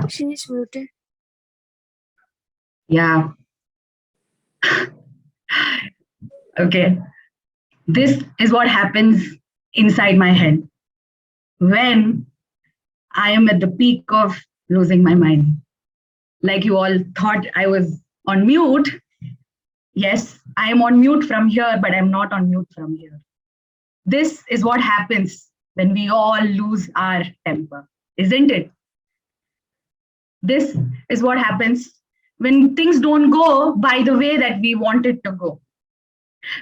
She is muted. Yeah. Okay. This is what happens inside my head when I am at the peak of losing my mind. Like you all thought I was on mute. Yes, I am on mute from here, but I'm not on mute from here. This is what happens when we all lose our temper, isn't it? This is what happens when things don't go by the way that we want it to go.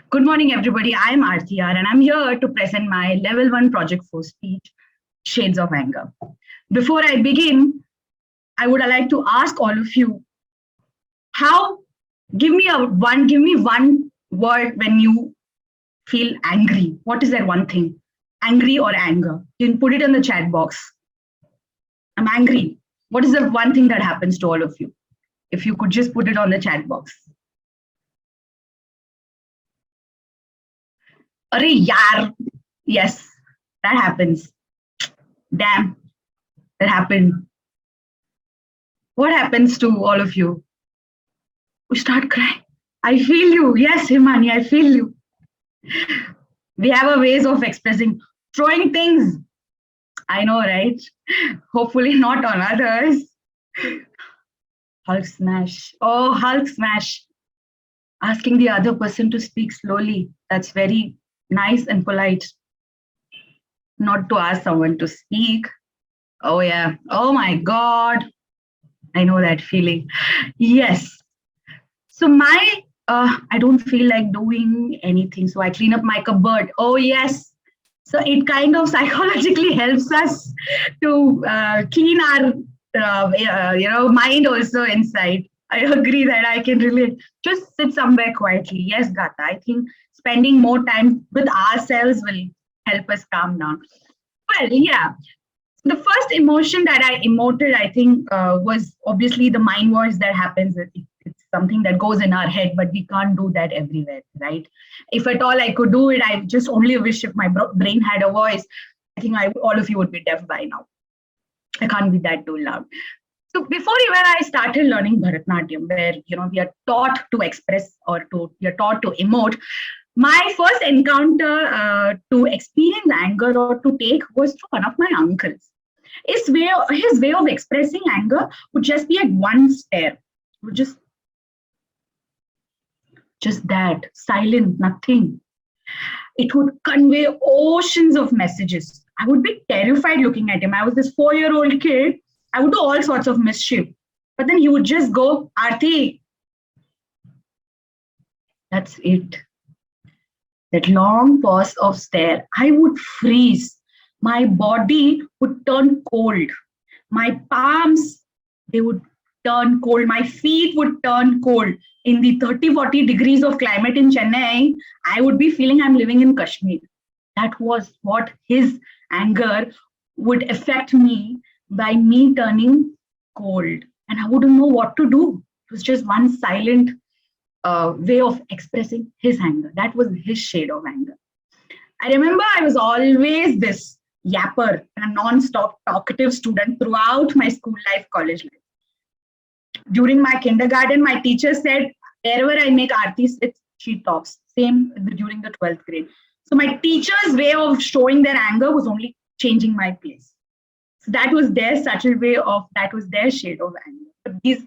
Good morning, everybody. I'm Aarthi and I'm here to present my Level 1 Project 4 speech, Shades of Anger. Before I begin, I would like to ask all of you, how, give me one word when you feel angry. What is that one thing? Angry or anger? You can put it in the chat box. I'm angry. What is the one thing that happens to all of you? If you could just put it on the chat box. Arey yaar. Yes, that happens. Damn, that happened. What happens to all of you? We start crying. I feel you. Yes, Himani, I feel you. We have a ways of expressing, throwing things. I know, right? Hopefully not on others. Hulk smash. Oh, Hulk smash. Asking the other person to speak slowly. That's very nice and polite. Not to ask someone to speak. Oh, yeah. Oh, my God. I know that feeling. Yes. So I don't feel like doing anything. So I clean up my cupboard. Oh, yes. So it kind of psychologically helps us to clean our, mind also inside. I agree that I can relate. Just sit somewhere quietly. Yes, Gata. I think spending more time with ourselves will help us calm down. Well, yeah, the first emotion that I emoted, I think, was obviously the mind voice that happens. It's something that goes in our head, but we can't do that everywhere, right? If at all I could do it, I just only wish if my brain had a voice. I think all of you would be deaf by now. I can't be that too loud. So before even I started learning Bharatanatyam, where we are taught to express we are taught to emote, my first encounter to experience anger or to take was through one of my uncles. His way of expressing anger would just be at one stare, would just that silent, nothing. It would convey oceans of messages. I would be terrified looking at him. I was this 4-year-old kid. I would do all sorts of mischief, but then he would just go, Aarthi. That's it. That long pause of stare, I would freeze. My body would turn cold. My palms, they would turn cold. My feet would turn cold. In the 30, 40 degrees of climate in Chennai, I would be feeling I'm living in Kashmir. That was what his anger would affect me by me turning cold. And I wouldn't know what to do. It was just one silent way of expressing his anger. That was his shade of anger. I remember I was always this yapper and a non-stop talkative student throughout my school life, college life. During my kindergarten, my teacher said, wherever I make Aarthi sit, she talks. Same during the 12th grade. So my teacher's way of showing their anger was only changing my place. So that was their subtle way of, that was their shade of anger. But these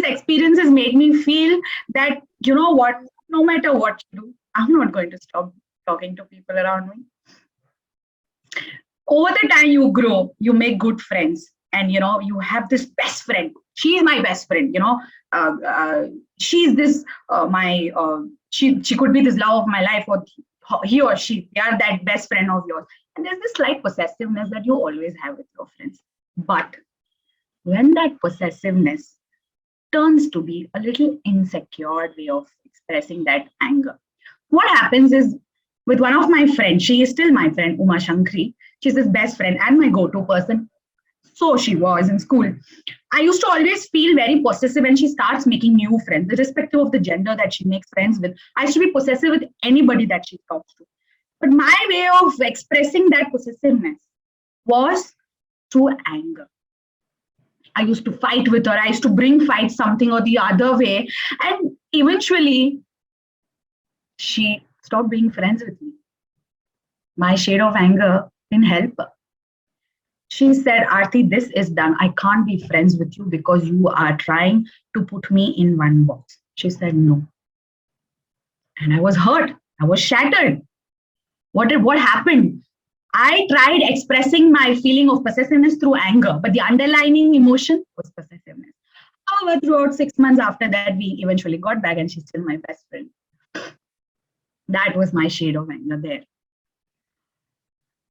experiences made me feel that, you know what, no matter what you do, I'm not going to stop talking to people around me. Over the time you grow, you make good friends, and you have this best friend. She is my best friend. She's this my she could be this love of my life, or he or she, they are that best friend of yours. And there's this slight possessiveness that you always have with your friends. But when that possessiveness turns to be a little insecure way of expressing that anger, what happens is, with one of my friends, she is still my friend, Uma Shankri. She's his best friend and my go-to person. So she was in school. I used to always feel very possessive when she starts making new friends, irrespective of the gender that she makes friends with. I used to be possessive with anybody that she talks to. But my way of expressing that possessiveness was through anger. I used to fight with her. I used to bring fight something or the other way. And eventually, she stopped being friends with me. My shade of anger didn't help her. She said, Aarthi, this is done. I can't be friends with you because you are trying to put me in one box. She said, no. And I was hurt. I was shattered. What happened? I tried expressing my feeling of possessiveness through anger, but the underlying emotion was possessiveness. However, throughout 6 months after that, we eventually got back, and she's still my best friend. That was my shade of anger there.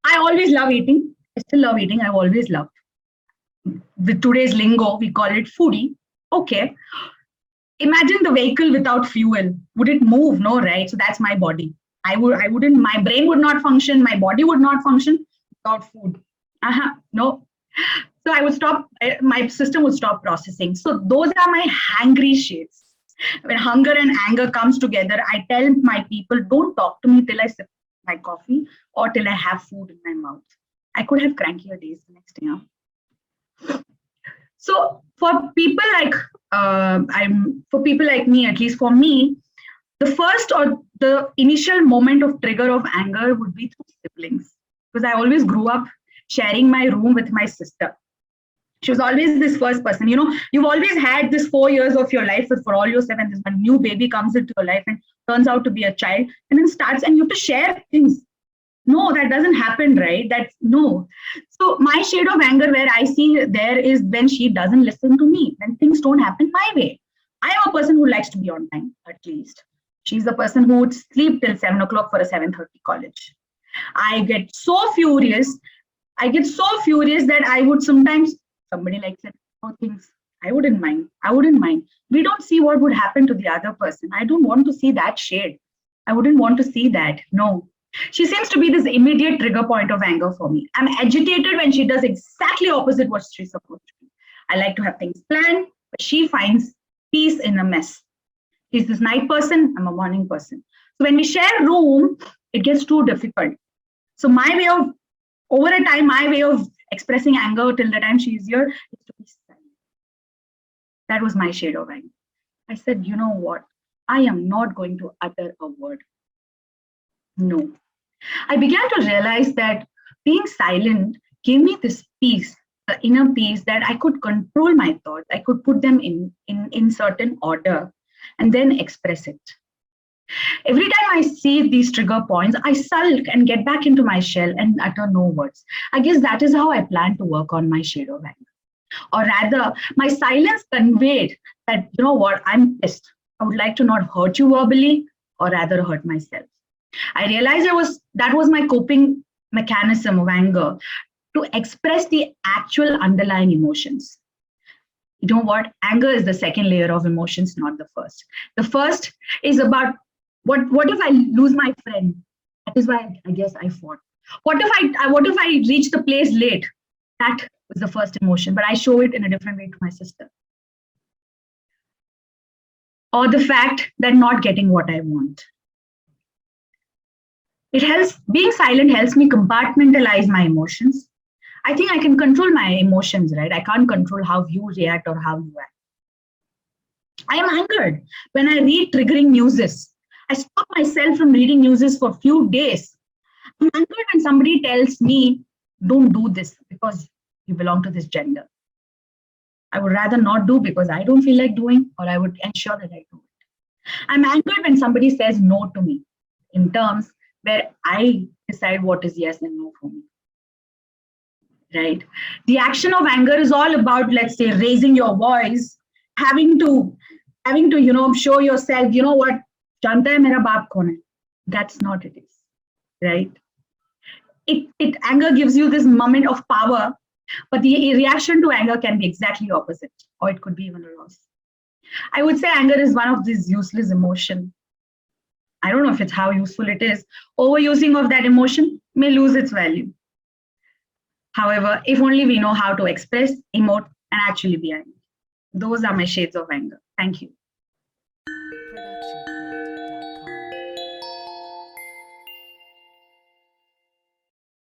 I always love eating. I still love eating. I've always loved. With today's lingo, we call it foodie. Okay. Imagine the vehicle without fuel. Would it move? No, right? So that's my body. I wouldn't, my brain would not function, my body would not function without food. No. So I would stop, my system would stop processing. So those are my hangry shades. When hunger and anger comes together, I tell my people, don't talk to me till I sip my coffee or till I have food in my mouth. I could have crankier days the next day. So for people like for people like me, at least for me, the first or the initial moment of trigger of anger would be through siblings, because I always grew up sharing my room with my sister. She was always this first person. You know, you've always had this 4 years of your life for all your 7. This one new baby comes into your life and turns out to be a child, and then starts, and you have to share things. No, that doesn't happen, right? That's no. So my shade of anger where I see there is when she doesn't listen to me, when things don't happen my way. I am a person who likes to be on time, at least. She's the person who would sleep till 7 o'clock for a 7:30 college. I get so furious. I get so furious that I would sometimes, somebody likes it, things. I wouldn't mind. I wouldn't mind. We don't see what would happen to the other person. I don't want to see that shade. I wouldn't want to see that. No. She seems to be this immediate trigger point of anger for me. I'm agitated when she does exactly opposite what she's supposed to do. I like to have things planned, but she finds peace in a mess. She's this night person, I'm a morning person. So when we share room, it gets too difficult. So my way of, over a time, my way of expressing anger till the time she's here is to be silent. That was my shade of anger. I said, you know what? I am not going to utter a word. No. I began to realize that being silent gave me this peace, the inner peace, that I could control my thoughts. I could put them in certain order and then express it. Every time I see these trigger points, I sulk and get back into my shell and utter no words. I guess that is how I plan to work on my shade of anger. Or rather, my silence conveyed that, you know what, I'm pissed. I would like to not hurt you verbally, or rather hurt myself. I realized that was my coping mechanism of anger, to express the actual underlying emotions. You know what? Anger is the second layer of emotions, not the first. The first is about what if I lose my friend? That is why I guess I fought. What if I reach the place late? That was the first emotion, but I show it in a different way to my sister. Or the fact that not getting what I want. It helps, being silent helps me compartmentalize my emotions. I think I can control my emotions, right? I can't control how you react or how you act. I am angered when I read triggering newses. I stop myself from reading newses for a few days. I'm angered when somebody tells me, don't do this because you belong to this gender. I would rather not do because I don't feel like doing, or I would ensure that I do it. I'm angered when somebody says no to me in terms where I decide what is yes and no for me. Right? The action of anger is all about, let's say, raising your voice, having to, show yourself, you know what, janta hai mera baap kaun hai. That's not it is, right? It anger gives you this moment of power, but the reaction to anger can be exactly opposite, or it could be even a loss. I would say anger is one of these useless emotions. I don't know if it's how useful it is. Overusing of that emotion may lose its value. However, if only we know how to express, emote, and actually be angry. Those are my shades of anger. Thank you.